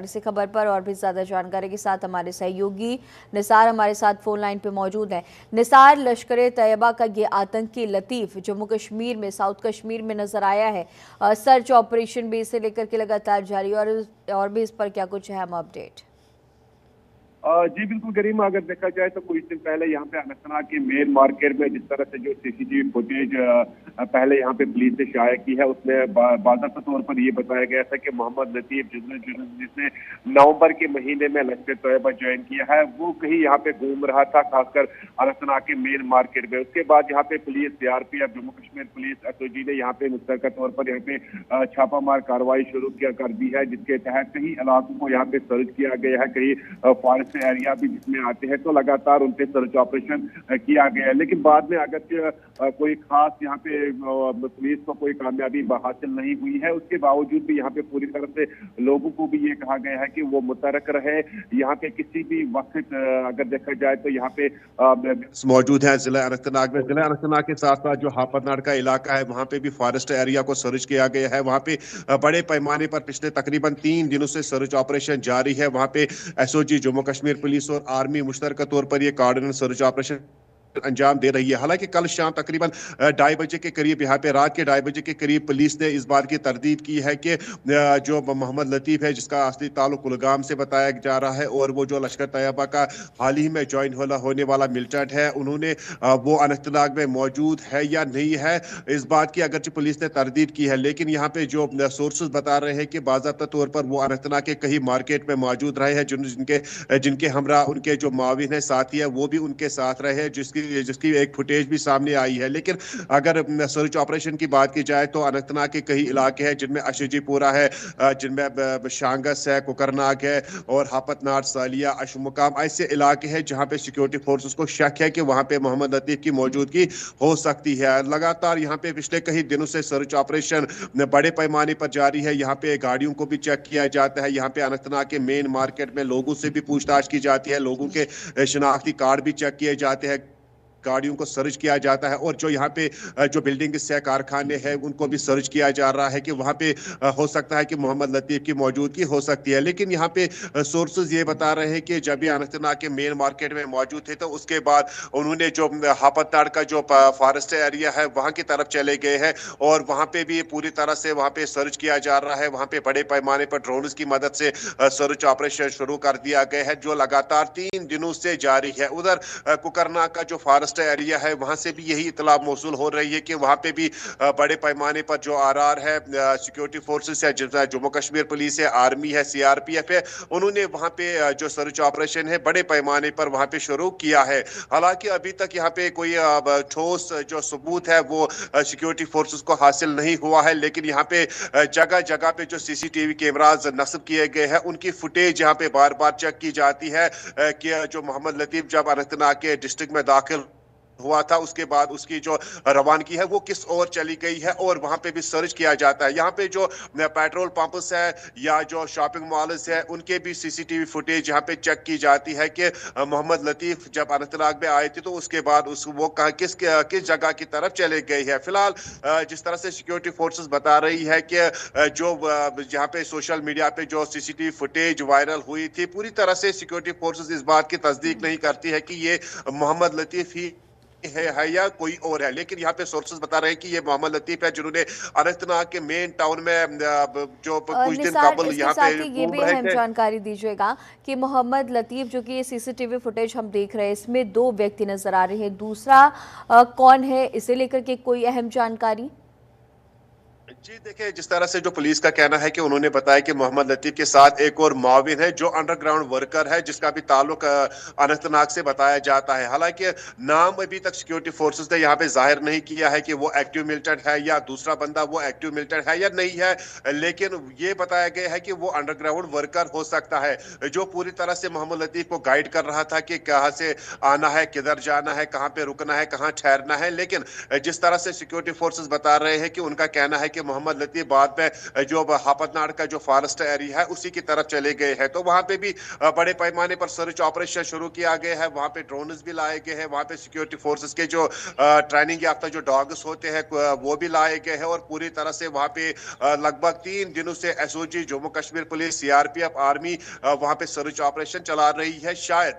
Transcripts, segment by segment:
इसी खबर पर और भी ज्यादा जानकारी के साथ हमारे सहयोगी निसार हमारे साथ फोन लाइन पे मौजूद हैं। निसार, लश्कर तैयबा का ये आतंकी लतीफ जम्मू कश्मीर में, साउथ कश्मीर में नजर आया है। सर्च ऑपरेशन भी इसे लेकर के लगातार जारी, और भी इस पर क्या कुछ है हम अपडेट? जी बिल्कुल गरिमा, अगर देखा जाए तो कुछ दिन पहले यहाँ पे अनंतनाग के मेन मार्केट में जिस तरह से जो सीसीटीवी फुटेज पहले यहाँ पे पुलिस ने शाया की है, उसमें बाकायदा तौर पर ये बताया गया था कि मोहम्मद लतीफ जिसने नवंबर के महीने में लश्कर तैयबा ज्वाइन किया है, वो कहीं यहाँ पे घूम रहा था, खासकर अनंतनाग के मेन मार्केट में। उसके बाद यहाँ पे police, CRPF, Jammu Kashmir police, SOG ने यहाँ पे मुश्तरका तौर पर यहाँ पे छापामार कार्रवाई शुरू कर दी है, जिसके तहत कई इलाकों को यहाँ पे सर्च किया गया है, कई फॉरेस्ट एरिया भी जिसमें आते हैं, तो लगातार उन पे सर्च ऑपरेशन किया गया है। लेकिन बाद में अगर कोई खास यहाँ पे पुलिस को कोई कामयाबी हासिल नहीं हुई है, उसके बावजूद भी यहाँ पे पूरी तरह से लोगों को भी ये कहा गया है कि वो मुतरक रहे। यहाँ पे किसी भी वक्त अगर देखा जाए तो यहाँ पे मौजूद है जिला अनंतनाग में। जिला अनंतनाग के साथ साथ जो हापतनाड़ का इलाका है, वहाँ पे भी फॉरेस्ट एरिया को सर्च किया गया है। वहाँ पे बड़े पैमाने पर पिछले तकरीबन 3 दिनों से सर्च ऑपरेशन जारी है। वहाँ पे एसओजी, जम्मू कश्मीर पुलिस और आर्मी मुश्तरका तौर पर यह कोऑर्डिनेट सर्च ऑपरेशन अंजाम दे रही है। हालांकि कल शाम तकरीबन 2:30 बजे के करीब, यहाँ पे रात के 2:30 बजे के करीब पुलिस ने इस बात की तरदीद की है कि जो मोहम्मद लतीफ है, जिसका असली ताल्लुक कुलगाम से बताया जा रहा है, और वो जो लश्कर तैयबा का हाल ही में ज्वाइन होने वाला मिलिटेंट है, उन्होंने वो अनंतनाग में मौजूद है या नहीं है, इस बात की अगरचे पुलिस ने तरदीद की है। लेकिन यहाँ पे जो सोर्सेज बता रहे हैं कि बाज़ाब्ता तौर पर वो अनंतनाग के कहीं मार्केट में मौजूद रहे हैं, जिनके हमरा उनके जो माविन है, साथी है, वो भी उनके साथ रहे हैं, जिसकी एक फुटेज भी सामने आई है। लेकिन अगर सर्च ऑपरेशन की बात की जाए तो अनंतनाग के कई इलाके हैं जिनमें अशजीपुरा है, जिनमें शांगस है, कुकरनाग है, और हापतनाड़, सालिया, अशमुकाम, ऐसे इलाके हैं जहां पे सिक्योरिटी फोर्सेस को शक है कि वहां पे मोहम्मद लतीफ की मौजूदगी हो सकती है। लगातार यहाँ पे पिछले कई दिनों से सर्च ऑपरेशन बड़े पैमाने पर जारी है। यहाँ पे गाड़ियों को भी चेक किया जाता है। यहाँ पे अनंतनाग के मेन मार्केट में लोगों से भी पूछताछ की जाती है, लोगों के शनाख्ती कार्ड भी चेक किए जाते हैं, गाड़ियों को सर्च किया जाता है, और जो यहाँ पे जो बिल्डिंग्स है, कारखाने हैं, उनको भी सर्च किया जा रहा है कि वहाँ पे हो सकता है कि मोहम्मद लतीफ की मौजूदगी हो सकती है। लेकिन यहाँ पे सोर्सेज ये बता रहे हैं कि जब ये अनंतनाग के मेन मार्केट में मौजूद थे, तो उसके बाद उन्होंने जो हापतनाड़ का जो फॉरेस्ट एरिया है, वहाँ की तरफ चले गए हैं, और वहाँ पे भी पूरी तरह से वहाँ पे सर्च किया जा रहा है। वहाँ पे बड़े पैमाने पर ड्रोन की मदद से सर्च ऑपरेशन शुरू कर दिया गया है, जो लगातार 3 दिनों से जारी है। उधर कुकरनाग का जो फॉरेस्ट एरिया है, वहां से भी यही इतला मौसूल हो रही है कि वहां पे भी बड़े पैमाने पर जो आरआर है, सिक्योरिटी फोर्सेस है, जम्मू कश्मीर पुलिस है, आर्मी है, सीआरपीएफ है, उन्होंने वहां पे जो सर्च ऑपरेशन है बड़े पैमाने पर वहां पे शुरू किया है। हालांकि अभी तक यहाँ पे कोई ठोस जो सबूत है वो सिक्योरिटी फोर्सेस को हासिल नहीं हुआ है। लेकिन यहाँ पे जगह जगह पे जो सीसीटीवी कैमराज नस्ब किए गए हैं, उनकी फुटेज यहाँ पे बार बार चेक की जाती है कि जो मोहम्मद लतीफ जब अनंतनाग के डिस्ट्रिक्ट में दाखिल हुआ था, उसके बाद उसकी जो रवानगी है वो किस ओर चली गई है, और वहां पे भी सर्च किया जाता है। यहाँ पे जो पेट्रोल पंप्स है या जो शॉपिंग मॉल्स है, उनके भी सीसीटीवी फुटेज यहाँ पे चेक की जाती है कि मोहम्मद लतीफ जब अनंतनाग में आए थे तो उसके बाद वो किस जगह की तरफ चले गए हैं। फिलहाल जिस तरह से सिक्योरिटी फोर्सेस बता रही है कि जो यहाँ पे सोशल मीडिया पे जो सीसीटीवी फुटेज वायरल हुई थी, पूरी तरह से सिक्योरिटी फोर्सेस इस बात की तस्दीक नहीं करती है कि ये मोहम्मद लतीफ ही है या कोई और है। लेकिन यहाँ पे सोर्सेस बता रहे हैं कि ये मोहम्मद लतीफ है, जिन्होंने अनंतनाग के मेन टाउन में जो कुछ दिन कबल यहाँ पे ये भी अहम जानकारी दीजिएगा कि मोहम्मद लतीफ, जो कि ये सीसीटीवी फुटेज हम देख रहे हैं, इसमें 2 व्यक्ति नजर आ रहे हैं, दूसरा कौन है, इसे लेकर के कोई अहम जानकारी? जी देखिए, जिस तरह से जो पुलिस का कहना है कि उन्होंने बताया कि मोहम्मद लतीफ के साथ एक और माविन है जो अंडरग्राउंड वर्कर है, जिसका भी ताल्लुक अनंतनाग से बताया जाता है। हालांकि नाम अभी तक सिक्योरिटी फोर्सेस ने यहाँ पे जाहिर नहीं किया है कि वो एक्टिव मिलिटेंट है या दूसरा बंदा वो एक्टिव मिलिटेंट है या नहीं है, लेकिन ये बताया गया है कि वो अंडरग्राउंड वर्कर हो सकता है, जो पूरी तरह से मोहम्मद लतीफ को गाइड कर रहा था कि कहाँ से आना है, किधर जाना है, कहाँ पे रुकना है, कहाँ ठहरना है। लेकिन जिस तरह से सिक्योरिटी फोर्सेस बता रहे हैं कि उनका कहना है कि मोहम्मद लतीफ बाद में जो हापतनाड़ का जो फॉरेस्ट एरिया है उसी की तरफ चले गए हैं। तो वहां पे भी बड़े पैमाने पर सर्च ऑपरेशन शुरू किया गया है। वहां पे ड्रोन्स भी लाए गए हैं, वहां पे सिक्योरिटी फोर्सेस के जो ट्रेनिंग याफ्ता जो डॉग्स होते हैं वो भी लाए गए हैं। और पूरी तरह से वहां पे लगभग 3 दिनों से SOG, Jammu Kashmir police, CRPF, army वहां पे सर्च ऑपरेशन चला रही है। शायद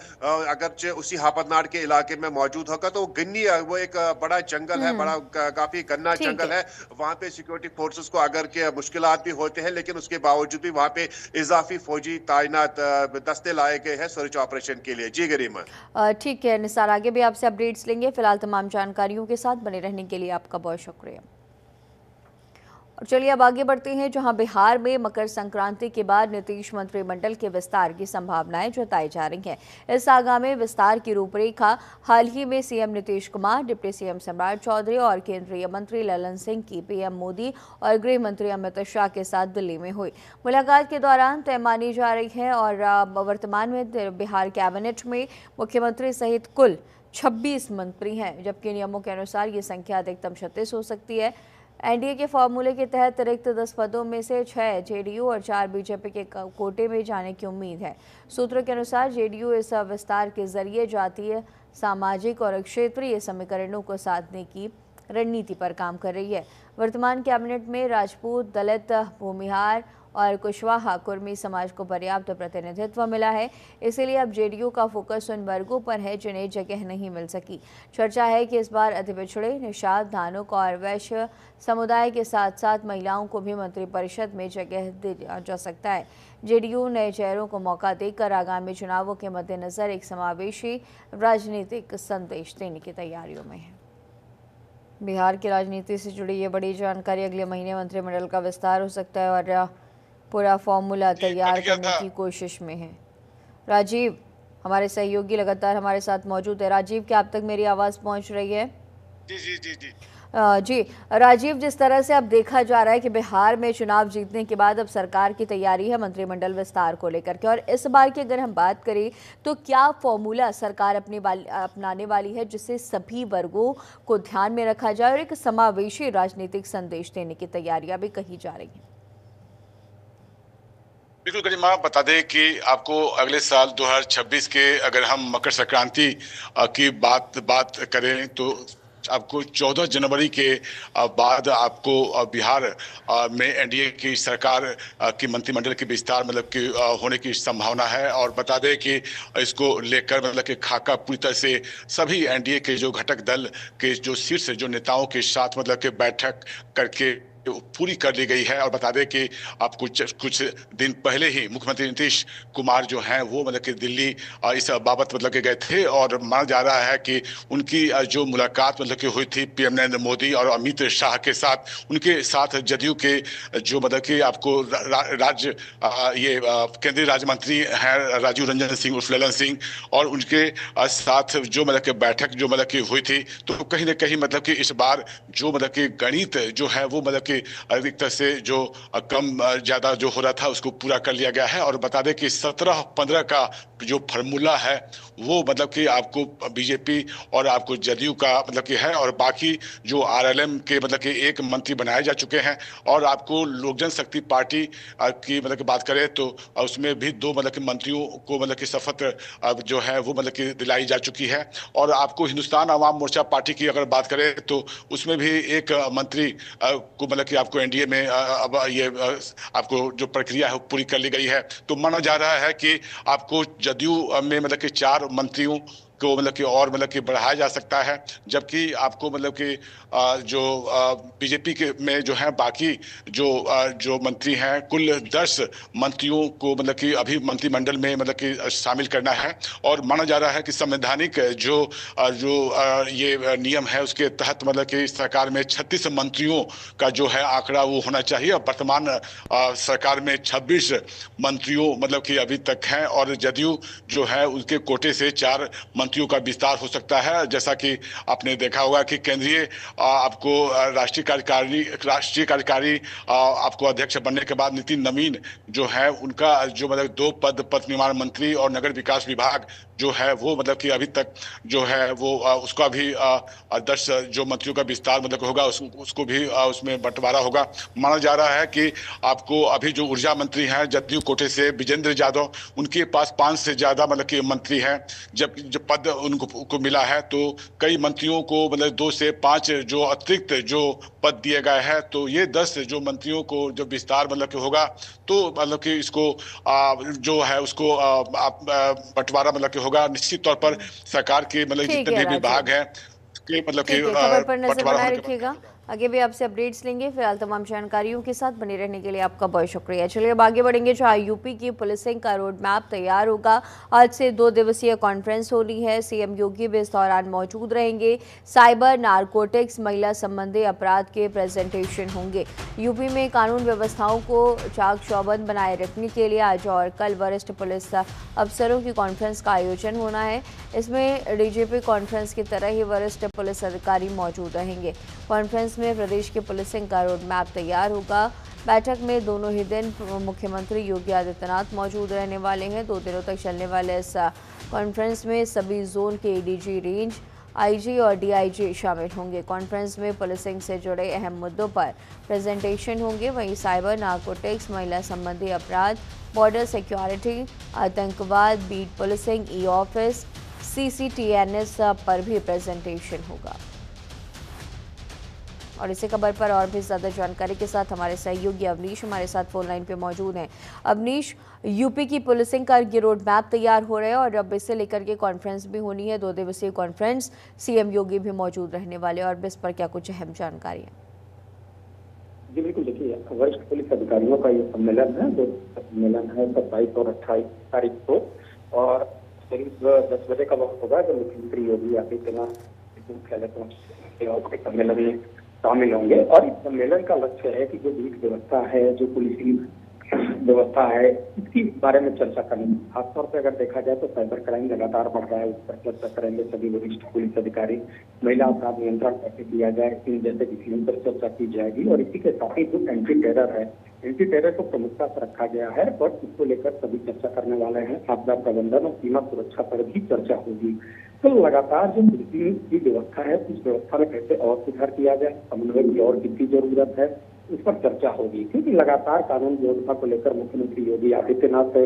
अगरचे उसी हापतनाड़ के इलाके में मौजूद होगा तो गन्नी वो एक बड़ा जंगल है, बड़ा काफी घना ठीक जंगल है। है। वहां पे सिक्योरिटी फोर्सेस को अगर के मुश्किलात भी होते हैं, लेकिन उसके बावजूद भी वहां पे इजाफी फौजी तैनात दस्ते लाए गए हैं सर्च ऑपरेशन के लिए। जी गरिमा। ठीक है निसार, आगे भी आपसे अपडेट्स लेंगे। फिलहाल तमाम जानकारियों के साथ बने रहने के लिए आपका बहुत शुक्रिया। और चलिए अब आगे बढ़ते हैं, जहां बिहार में मकर संक्रांति के बाद नीतीश मंत्रिमंडल के विस्तार की संभावनाएं जताई जा रही हैं। इस आगामी विस्तार की रूपरेखा हाल ही में CM Nitish Kumar, deputy CM सम्राट चौधरी और केंद्रीय मंत्री ललन सिंह की पीएम मोदी और गृह मंत्री अमित शाह के साथ दिल्ली में हुई मुलाकात के दौरान तय मानी जा रही है। और वर्तमान में बिहार कैबिनेट में मुख्यमंत्री सहित कुल 26 मंत्री हैं, जबकि नियमों के अनुसार ये संख्या अधिकतम 36 हो सकती है। एनडीए के फॉर्मूले के तहत रिक्त 10 पदों में से 6 जेडीयू और 4 बीजेपी के कोटे में जाने की उम्मीद है। सूत्रों के अनुसार जेडीयू इस विस्तार के जरिए जातीय, सामाजिक और क्षेत्रीय समीकरणों को साधने की रणनीति पर काम कर रही है। वर्तमान कैबिनेट में राजपूत, दलित, भूमिहार और कुशवाहा कुर्मी समाज को पर्याप्त प्रतिनिधित्व मिला है। इसीलिए अब जेडीयू का फोकस उन वर्गों पर है जिन्हें जगह नहीं मिल सकी। चर्चा है कि इस बार अति पिछड़े, निषाद, धानुक और वैश्य समुदाय के साथ साथ महिलाओं को भी मंत्रिपरिषद में जगह दिया जा सकता है। जेडीयू नए चेहरों को मौका देकर आगामी चुनावों के मद्देनजर एक समावेशी राजनीतिक संदेश देने की तैयारियों में है। बिहार की राजनीति से जुड़ी ये बड़ी जानकारी। अगले महीने मंत्रिमंडल का विस्तार हो सकता है और पूरा फॉर्मूला तैयार करने की कोशिश में है। राजीव हमारे सहयोगी लगातार हमारे साथ मौजूद है। राजीव, क्या अब तक मेरी आवाज़ पहुंच रही है? जी जी जी जी जी राजीव, जिस तरह से अब देखा जा रहा है कि बिहार में चुनाव जीतने के बाद अब सरकार की तैयारी है मंत्रिमंडल विस्तार को लेकर के, और इस बार की अगर हम बात करें तो क्या फॉर्मूला सरकार अपनाने वाली है जिससे सभी वर्गों को ध्यान में रखा जाए और एक समावेशी राजनीतिक संदेश देने की तैयारियां भी कही जा रही हैं? बिल्कुल गरिमा, बता दें कि आपको अगले साल 2026 के अगर हम मकर संक्रांति की बात करें तो आपको 14 जनवरी के बाद आपको बिहार में एनडीए की सरकार की मंत्रिमंडल के विस्तार मतलब कि होने की संभावना है। और बता दें कि इसको लेकर मतलब कि खाका पूरी तरह से सभी एनडीए के जो घटक दल के जो शीर्ष जो नेताओं के साथ मतलब कि बैठक करके पूरी कर ली गई है। और बता दें कि आप कुछ दिन पहले ही मुख्यमंत्री नीतीश कुमार जो हैं वो मतलब कि दिल्ली इस बाबत मतलब कि गए थे और माना जा रहा है कि उनकी जो मुलाकात मतलब कि हुई थी पीएम नरेंद्र मोदी और अमित शाह के साथ, उनके साथ जदयू के जो मतलब कि आपको राज्य ये केंद्रीय राज्य मंत्री हैं राजीव रंजन सिंह उर्फ ललन सिंह, और उनके साथ जो मतलब कि बैठक जो मतलब कि हुई थी, तो कहीं ना कहीं मतलब कि इस बार जो मतलब कि गणित जो है वो मतलब कि अधिक तरह से जो कम ज्यादा जो हो रहा था उसको पूरा कर लिया गया है। और बता दें कि 17-15 का जो फार्मूला है वो मतलब कि आपको बीजेपी और आपको जदयू का मतलब कि है, और बाकी जो आरएलएम के मतलब कि एक मंत्री बनाए जा चुके हैं। और आपको लोक जनशक्ति पार्टी की मतलब की बात करें तो उसमें भी 2 मतलब कि मंत्रियों को मतलब कि शपथ जो है वो मतलब कि दिलाई जा चुकी है। और आपको हिंदुस्तान आवाम मोर्चा पार्टी की अगर बात करें तो उसमें भी एक मंत्री को मतलब कि आपको एनडीए में अब ये आपको जो प्रक्रिया है पूरी कर ली गई है। तो माना जा रहा है कि आपको जदयू में मतलब कि 4 मंत्रियों को मतलब कि और मतलब कि बढ़ाया जा सकता है, जबकि आपको मतलब कि जो बीजेपी के में जो है बाकी जो मंत्री हैं कुल 10 मंत्रियों को मतलब कि अभी मंत्रिमंडल में मतलब कि शामिल करना है। और माना जा रहा है कि संवैधानिक जो ये नियम है उसके तहत मतलब कि सरकार में 36 मंत्रियों का जो है आंकड़ा वो होना चाहिए। वर्तमान सरकार में 26 मंत्रियों मतलब कि अभी तक हैं, और जदयू जो है उसके कोटे से 4 मंत्री मंत्रियों का विस्तार हो सकता है। जैसा कि आपने देखा होगा कि केंद्रीय आपको राष्ट्रीय कार्यकारी आपको अध्यक्ष बनने के बाद नितिन नवीन जो है उनका जो मतलब 2 पथ निर्माण मंत्री और नगर विकास विभाग जो है वो मतलब कि अभी तक जो है वो उसका भी 10 जो मंत्रियों का विस्तार मतलब होगा उसको भी उसमें बंटवारा होगा। माना जा रहा है कि आपको अभी जो ऊर्जा मंत्री हैं जदयू कोटे से विजेंद्र यादव, उनके पास 5 से ज्यादा मतलब कि मंत्री हैं। जब जो पद उनको मिला है तो कई मंत्रियों को मतलब 2 से 5 जो अतिरिक्त जो पद दिए गए हैं, तो ये 10 जो मंत्रियों को जो विस्तार मतलब कि होगा तो मतलब कि इसको जो है उसको बंटवारा मतलब कि होगा। निश्चित तौर पर सरकार के मतलब ठीक जितने है भी राजीव, विभाग हैं के मतलब कि ठीक है, खबर पर नजर बंटवारा बनाए होने के बाद रखिएगा। आगे भी आपसे अपडेट्स लेंगे। फिलहाल तमाम जानकारियों के साथ बने रहने के लिए आपका बहुत शुक्रिया। चलिए अब आगे बढ़ेंगे। जहां यूपी की पुलिसिंग का रोड मैप तैयार होगा, आज से 2 दिवसीय कॉन्फ्रेंस होनी है। सीएम योगी भी इस दौरान मौजूद रहेंगे। साइबर, नारकोटिक्स, महिला संबंधी अपराध के प्रेजेंटेशन होंगे। यूपी में कानून व्यवस्थाओं को चाक चौबंद बनाए रखने के लिए आज और कल वरिष्ठ पुलिस अफसरों की कॉन्फ्रेंस का आयोजन होना है। इसमें डीजीपी कॉन्फ्रेंस की तरह ही वरिष्ठ पुलिस अधिकारी मौजूद रहेंगे। कॉन्फ्रेंस में प्रदेश के पुलिसिंग का रोड मैप तैयार होगा। बैठक में दोनों ही दिन मुख्यमंत्री योगी आदित्यनाथ मौजूद रहने वाले हैं। 2 दिनों तक चलने वाले इस कॉन्फ्रेंस में सभी जोन के एडीजी, रेंज आईजी और डीआईजी शामिल होंगे। कॉन्फ्रेंस में पुलिसिंग से जुड़े अहम मुद्दों पर प्रेजेंटेशन होंगे। वहीं साइबर, नारकोटिक्स, महिला संबंधी अपराध, बॉर्डर सिक्योरिटी, आतंकवाद, beat policing, e office, CCTNS पर भी प्रेजेंटेशन होगा। और इसी खबर पर और भी ज्यादा जानकारी के साथ हमारे सहयोगी अवनीश हमारे साथ फोन लाइन पे मौजूद हैं। अवनीश, यूपी की पुलिसिंग का ये रोड मैप तैयार हो रहा है और अब इसे लेकर के कॉन्फ्रेंस भी होनी है, 2 दिवसीय कॉन्फ्रेंस, सीएम योगी भी मौजूद रहने वाले, और इस पर क्या कुछ अहम जानकारी है? जी बिल्कुल, देखिए वरिष्ठ पुलिस अधिकारियों का ये सम्मेलन है, 2 सम्मेलन है 27 और 28 तारीख को, और करीब 10 बजे का वक्त होगा जब मुख्यमंत्री योगी आदित्यनाथ मुख्यालय पहुंचे और सम्मेलन में शामिल होंगे। और इस सम्मेलन का लक्ष्य है कि जो विधि व्यवस्था है, जो पुलिसिंग व्यवस्था है, इसके बारे में चर्चा करनी। खासतौर पर अगर देखा जाए तो साइबर क्राइम लगातार बढ़ रहा है, उस पर चर्चा करेंगे सभी वरिष्ठ पुलिस अधिकारी। महिला अपराध नियंत्रण कैसे किया जाए, इन जैसे विषयों पर चर्चा की जाएगी। और इसी के साथ ही जो एंटी टेरर है, एंटी टेरर को प्रमुखता से रखा गया है और इसको लेकर सभी चर्चा करने वाले हैं। आपदा प्रबंधन और सीमा सुरक्षा पर भी चर्चा होगी। तो लगातार जो पुलिसिंग की व्यवस्था है, उस व्यवस्था में कैसे और सुधार किया जाए, समन्वय की और कितनी जरूरत है, उस पर चर्चा होगी। क्योंकि लगातार कानून व्यवस्था को लेकर मुख्यमंत्री योगी आदित्यनाथ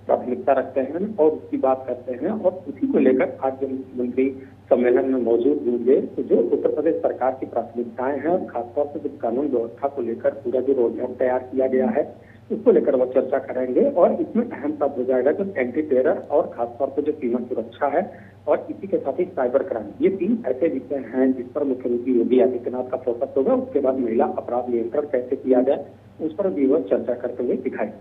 प्राथमिकता रखते हैं और उसकी बात करते हैं, और उसी को लेकर आज जब मुख्यमंत्री सम्मेलन में मौजूद होंगे तो जो उत्तर प्रदेश सरकार की प्राथमिकताएं हैं, खासतौर से जो कानून व्यवस्था को लेकर पूरा जो रोडमैप तैयार किया गया है, उसको लेकर वो चर्चा करेंगे। और इसमें अहम तब हो जाएगा जो एंटी टेरर और खासतौर पर जो सीमा सुरक्षा है और इसी के साथ ही साइबर क्राइम, ये 3 ऐसे विषय हैं जिस पर मुख्यमंत्री योगी आदित्यनाथ का फोकस होगा। उसके बाद महिला अपराध नियंत्रण कैसे किया जाए, उस पर भी वो चर्चा करते हुए दिखाई।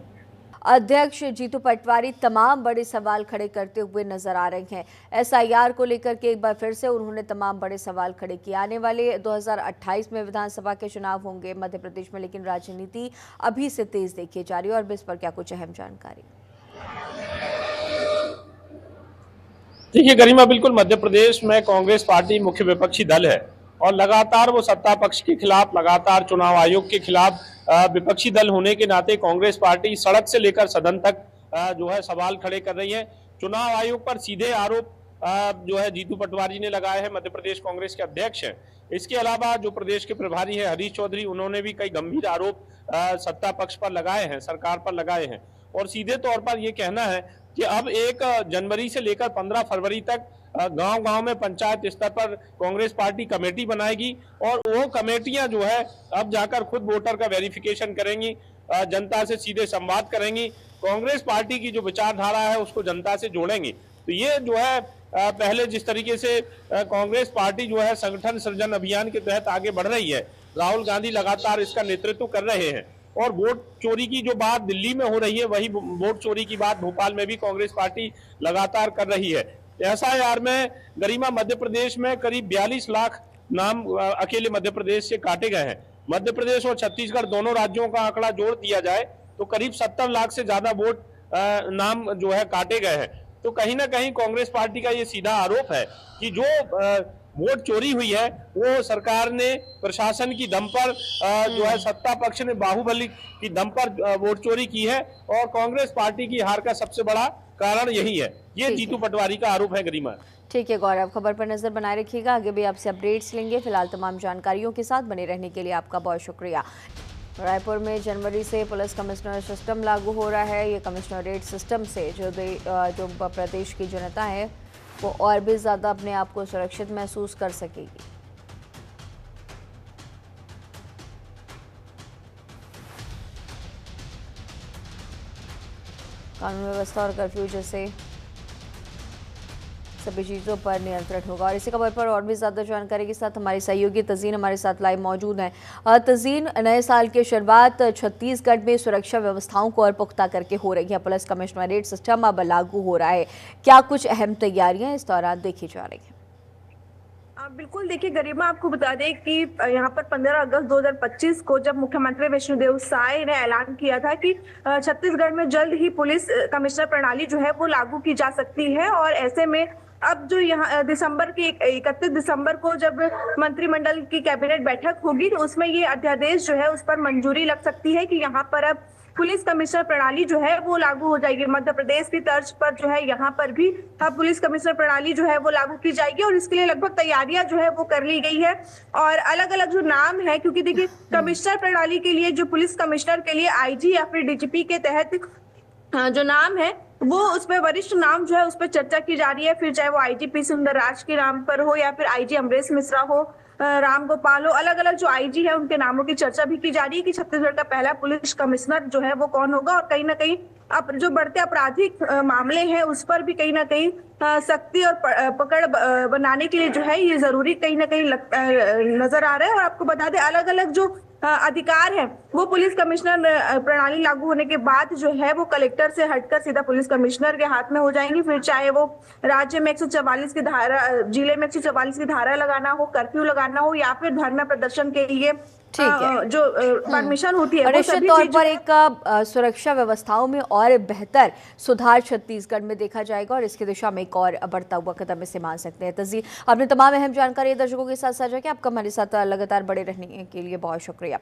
अध्यक्ष जीतू पटवारी तमाम बड़े सवाल खड़े करते हुए नजर आ रहे हैं। SIR को लेकर के एक बार फिर से उन्होंने तमाम बड़े सवाल खड़े किए। आने वाले 2028 में विधानसभा के चुनाव होंगे मध्य प्रदेश में, लेकिन राजनीति अभी से तेज देखी जा रही है, और इस पर क्या कुछ अहम जानकारी? देखिए गरिमा, बिल्कुल मध्य प्रदेश में कांग्रेस पार्टी मुख्य विपक्षी दल है और लगातार वो सत्ता पक्ष के खिलाफ, लगातार चुनाव आयोग के खिलाफ विपक्षी दल होने के नाते कांग्रेस पार्टी सड़क से लेकर सदन तक जो है सवाल खड़े कर रही है। चुनाव आयोग पर सीधे आरोप जो है जीतू पटवारी ने लगाए हैं, मध्य प्रदेश कांग्रेस के अध्यक्ष हैं। इसके अलावा जो प्रदेश के प्रभारी है हरीश चौधरी, उन्होंने भी कई गंभीर आरोप सत्ता पक्ष पर लगाए हैं, सरकार पर लगाए हैं। और सीधे तौर पर यह कहना है कि अब 1 जनवरी से लेकर 15 फरवरी तक गांव-गांव में पंचायत स्तर पर कांग्रेस पार्टी कमेटी बनाएगी और वो कमेटियां जो है अब जाकर खुद वोटर का वेरिफिकेशन करेंगी, जनता से सीधे संवाद करेंगी, कांग्रेस पार्टी की जो विचारधारा है उसको जनता से जोड़ेंगी। तो ये जो है पहले जिस तरीके से कांग्रेस पार्टी जो है संगठन सृजन अभियान के तहत आगे बढ़ रही है, राहुल गांधी लगातार इसका नेतृत्व कर रहे हैं। और वोट चोरी की जो बात दिल्ली में हो रही है, वही वोट चोरी की बात भोपाल में भी कांग्रेस पार्टी लगातार कर रही है। SIR में गरिमा मध्य प्रदेश में करीब 42 लाख नाम अकेले मध्य प्रदेश से काटे गए हैं। मध्य प्रदेश और छत्तीसगढ़ दोनों राज्यों का आंकड़ा जोड़ दिया जाए तो करीब 70 लाख से ज्यादा वोट नाम जो है काटे गए हैं। तो कहीं ना कहीं कांग्रेस पार्टी का ये सीधा आरोप है कि जो वोट चोरी हुई है वो सरकार ने प्रशासन की दम पर जो है सत्ता पक्ष ने बाहुबली की दम पर वोट चोरी की है और कांग्रेस पार्टी की हार का सबसे बड़ा कारण यही है। ये जीतू पटवारी का आरोप है गरिमा। ठीक है गौरव, खबर पर नजर बनाए रखिएगा, आगे भी आपसे अपडेट्स लेंगे। फिलहाल तमाम जानकारियों के साथ बने रहने के लिए आपका बहुत शुक्रिया। रायपुर में जनवरी से पुलिस कमिश्नर सिस्टम लागू हो रहा है। ये कमिश्नरेट सिस्टम से जो प्रदेश की जनता है वो और भी ज़्यादा अपने आप को सुरक्षित महसूस कर सकेगी। कानून व्यवस्था और कर्फ्यू जैसे सभी चीज़ों पर नियंत्रण होगा। और इसी खबर पर और भी ज़्यादा जानकारी के साथ हमारी सहयोगी तज़ीन हमारे साथ लाइव मौजूद हैं। तज़ीन, नए साल की शुरुआत छत्तीसगढ़ में सुरक्षा व्यवस्थाओं को और पुख्ता करके हो रही है। पुलिस कमिश्नरेट सिस्टम अब लागू हो रहा है, क्या कुछ अहम तैयारियां इस दौरान देखी जा रही हैं? बिल्कुल, देखिए गरिमा, आपको बता दें कि यहाँ पर 15 अगस्त 2025 को जब मुख्यमंत्री विष्णुदेव साय ने ऐलान किया था कि छत्तीसगढ़ में जल्द ही पुलिस कमिश्नर प्रणाली जो है वो लागू की जा सकती है। और ऐसे में अब जो यहाँ दिसंबर की 31 दिसंबर को जब मंत्रिमंडल की कैबिनेट बैठक होगी तो उसमें ये अध्यादेश जो है उस पर मंजूरी लग सकती है कि यहाँ पर अब पुलिस कमिश्नर प्रणाली जो है वो लागू हो जाएगी। मध्य प्रदेश की तर्ज पर जो है यहाँ पर भी अब पुलिस कमिश्नर प्रणाली जो है वो लागू की जाएगी और इसके लिए लगभग तैयारियां जो है वो कर ली गई है। और अलग अलग जो नाम है, क्योंकि देखिए कमिश्नर प्रणाली के लिए जो पुलिस कमिश्नर के लिए आईजी या फिर डीजीपी के तहत जो नाम है वो उसमें वरिष्ठ नाम जो है उस पर चर्चा की जा रही है। फिर चाहे वो आईजी सुंदरराज के नाम पर हो या फिर आईजी अमरेश मिश्रा हो, राम गोपाल हो, अलग अलग जो आईजी है उनके नामों की चर्चा भी की जा रही है कि छत्तीसगढ़ का पहला पुलिस कमिश्नर जो है वो कौन होगा। और कहीं ना कहीं अब जो बढ़ते आपराधिक मामले हैं उस पर भी कहीं ना कहीं सख्ती और पकड़ बनाने के लिए जो है ये जरूरी कहीं ना कहीं नजर आ रहा है। और आपको बता दें अलग अलग जो अधिकार है वो पुलिस कमिश्नर प्रणाली लागू होने के बाद जो है वो कलेक्टर से हटकर सीधा पुलिस कमिश्नर के हाथ में हो जाएंगी। फिर चाहे वो राज्य में 144 की धारा, जिले में 144 की धारा लगाना हो, कर्फ्यू लगाना हो या फिर धरना प्रदर्शन के लिए जो परमिशन होती है, और निश्चित तौर पर एक सुरक्षा व्यवस्थाओं में और बेहतर सुधार छत्तीसगढ़ में देखा जाएगा और इसकी दिशा में एक और बढ़ता हुआ कदम इसे मान सकते हैं। तज़ीन, आपने तमाम अहम जानकारी दर्शकों के साथ साझा की। आपका हमारे साथ लगातार बड़े रहने के लिए बहुत शुक्रिया।